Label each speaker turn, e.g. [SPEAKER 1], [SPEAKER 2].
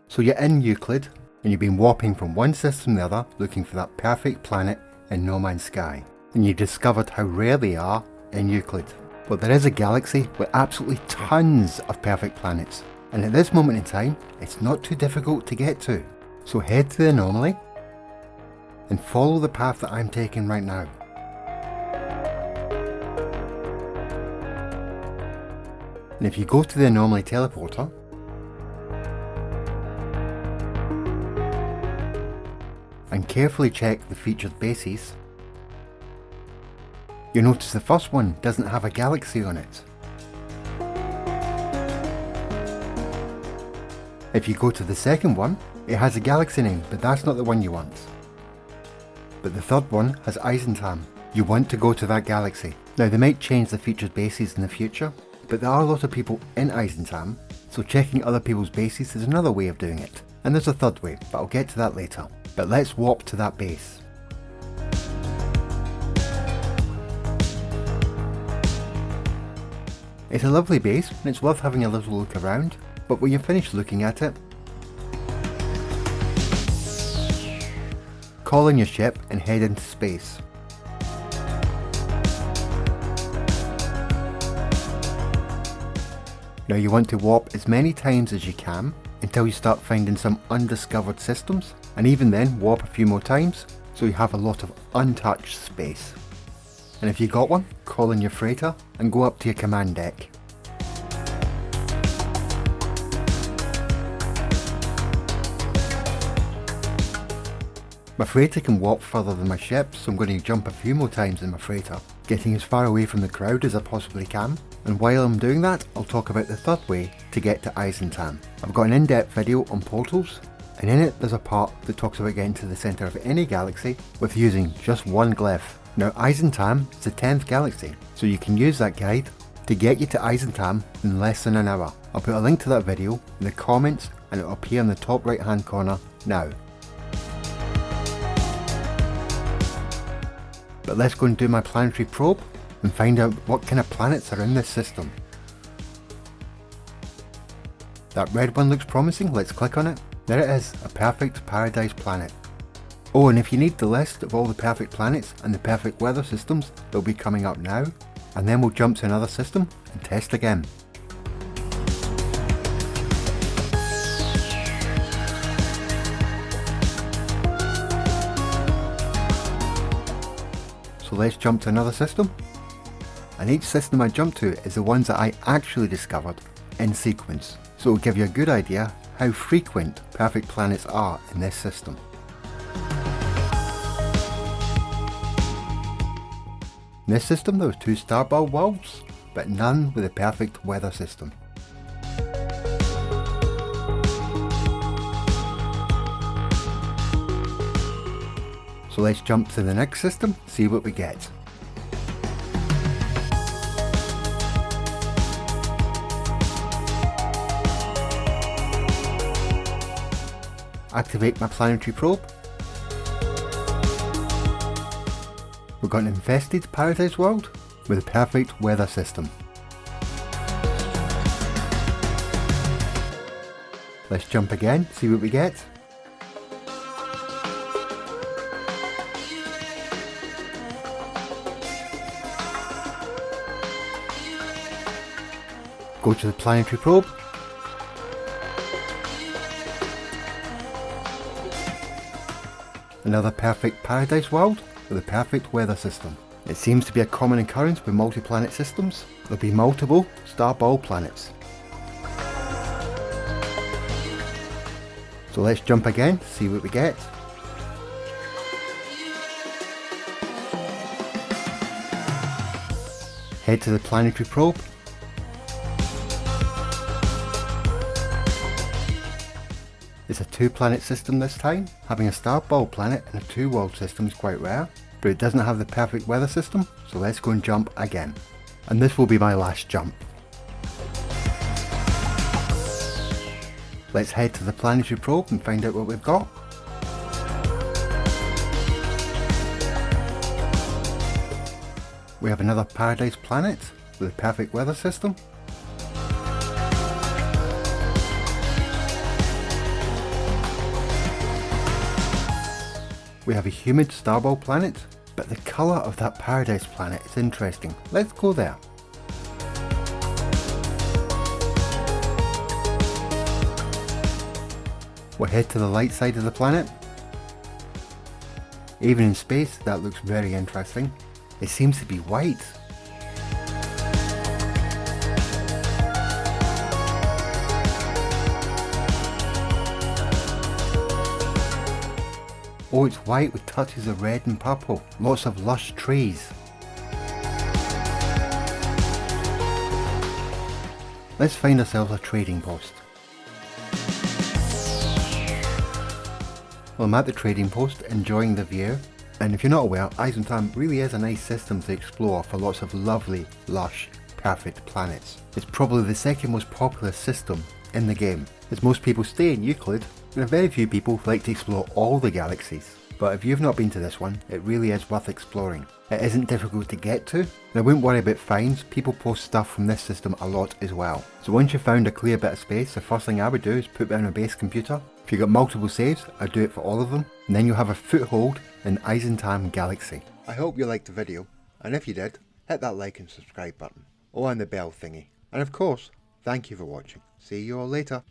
[SPEAKER 1] So you're in Euclid, and you've been warping from one system to the other looking for that perfect planet in No Man's Sky. And you discovered how rare they are in Euclid. But there is a galaxy with absolutely tons of perfect planets. And at this moment in time, it's not too difficult to get to. So head to the anomaly and follow the path that I'm taking right now. And if you go to the anomaly teleporter, and carefully check the featured bases, you'll notice the first one doesn't have a galaxy on it. If you go to the second one, it has a galaxy name, but that's not the one you want. But the third one has Eissentam. You want to go to that galaxy. Now they might change the featured bases in the future, but there are a lot of people in Eissentam, so checking other people's bases is another way of doing it. And there's a third way, but I'll get to that later. But let's warp to that base. It's a lovely base and it's worth having a little look around, but when you're finished looking at it, call in your ship and head into space. Now you want to warp as many times as you can until you start finding some undiscovered systems, and even then warp a few more times so you have a lot of untouched space. And if you got one, call in your freighter and go up to your command deck. My freighter can warp further than my ship, so I'm going to jump a few more times in my freighter, getting as far away from the crowd as I possibly can. And while I'm doing that, I'll talk about the third way to get to Eissentam. I've got an in-depth video on portals, and in it there's a part that talks about getting to the centre of any galaxy with using just one glyph. Now Eissentam is the 10th galaxy, so you can use that guide to get you to Eissentam in less than an hour. I'll put a link to that video in the comments and it'll appear in the top right hand corner now. But let's go and do my planetary probe and find out what kind of planets are in this system. That red one looks promising, let's click on it. There it is, a perfect paradise planet. Oh, and if you need the list of all the perfect planets and the perfect weather systems, they'll be coming up now. And then we'll jump to another system and test again. So let's jump to another system. And each system I jump to is the ones that I actually discovered in sequence. So it'll give you a good idea how frequent perfect planets are in this system. In this system there was 2 starbound worlds, but none with a perfect weather system. So let's jump to the next system, see what we get. Activate my planetary probe. We've got an infested paradise world with a perfect weather system. Let's jump again, see what we get. Go to the planetary probe. Another perfect paradise world with a perfect weather system. It seems to be a common occurrence with multi-planet systems. There'll be multiple starball planets. So let's jump again, see what we get. Head to the planetary probe. It's a 2-planet system this time. Having a starball planet and a 2-world system is quite rare, but it doesn't have the perfect weather system, so let's go and jump again. And this will be my last jump. Let's head to the planetary probe and find out what we've got. We have another paradise planet with a perfect weather system. We have a humid starball planet, but the colour of that paradise planet is interesting. Let's go there. We'll head to the light side of the planet. Even in space, that looks very interesting. It seems to be white. Oh, it's white with touches of red and purple. Lots of lush trees. Let's find ourselves a trading post. Well, I'm at the trading post, enjoying the view. And if you're not aware, Eissentam really is a nice system to explore for lots of lovely, lush, perfect planets. It's probably the second most popular system in the game, as most people stay in Euclid, and very few people like to explore all the galaxies. But if you've not been to this one, it really is worth exploring. It isn't difficult to get to, and I wouldn't worry about finds. People post stuff from this system a lot as well. So once you've found a clear bit of space, the first thing I would do is put down a base computer. If you've got multiple saves, I'd do it for all of them, and then you'll have a foothold in Eissentam Galaxy. I hope you liked the video, and if you did, hit that like and subscribe button. Oh, and the bell thingy. And of course, thank you for watching. See you all later.